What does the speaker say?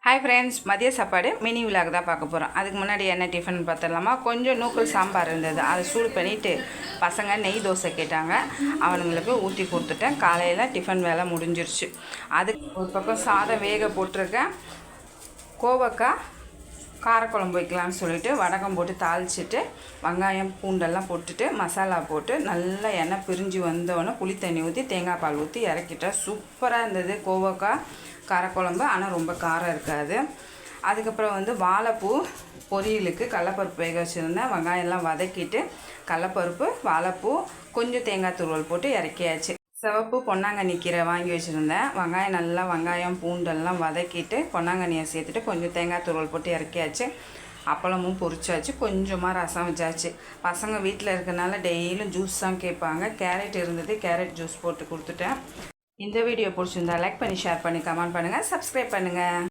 Hi friends, மதிய சாப்பாடு mini vlog தான் பார்க்க போகிறோம். அதுக்கு முன்னாடி என்ன டிஃபன் பார்த்துடலாமா? கொஞ்சம் நூக்கல் சாம்பார் இருந்தது, அதை சூடு பண்ணிவிட்டு பசங்க நெய் தோசை கேட்டாங்க, அவனுங்களுக்கு ஊற்றி கொடுத்துட்டேன். காலையில் டிஃபன் வேலை முடிஞ்சிருச்சு. அதுக்கு ஒரு பக்கம் சாதம் வேக போட்டிருக்கேன். கோவக்காய் காரக்குழம்பு வைக்கலான்னு சொல்லிவிட்டு வடகம் போட்டு தாளிச்சிட்டு வெங்காயம் பூண்டெல்லாம் போட்டுட்டு மசாலா போட்டு நல்லா எண்ணெய் பிரிஞ்சு வந்தோடனே புளி தண்ணி ஊற்றி தேங்காய் பால் ஊற்றி இறக்கிட்டேன். சூப்பராக இருந்தது கோவக்காய் காரக்குழம்பு. ஆனால் ரொம்ப காரம் இருக்காது. அதுக்கப்புறம் வாழைப்பூ பொரியலுக்கு கடலப்பருப்பு வேக வச்சுருந்தேன். வெங்காயம்லாம் வதக்கிட்டு கடலப்பருப்பு வாழைப்பூ கொஞ்சம் தேங்காய் துருவல் போட்டு இறக்கியாச்சு. சிவப்பு பொன்னாங்கண்ணி கீரை வாங்கி வச்சுருந்தேன். வெங்காயம் பூண்டெல்லாம் வதக்கிட்டு பொன்னாங்கண்ணியை சேர்த்துட்டு கொஞ்சம் தேங்காய் துருவல் போட்டு இறக்கியாச்சு. அப்பளமும் பொரிச்சாச்சு. கொஞ்சமாக ரசம் வச்சாச்சு. பசங்க வீட்டில் இருக்கனால டெய்லியும் ஜூஸ் தான் கேட்பாங்க. கேரட் இருந்தது, கேரட் ஜூஸ் போட்டு கொடுத்துட்டேன். இந்த வீடியோ பிடிச்சிருந்தா லைக் பண்ணி, ஷேர் பண்ணி, கமெண்ட் பண்ணுங்கள், சப்ஸ்கிரைப் பண்ணுங்கள்.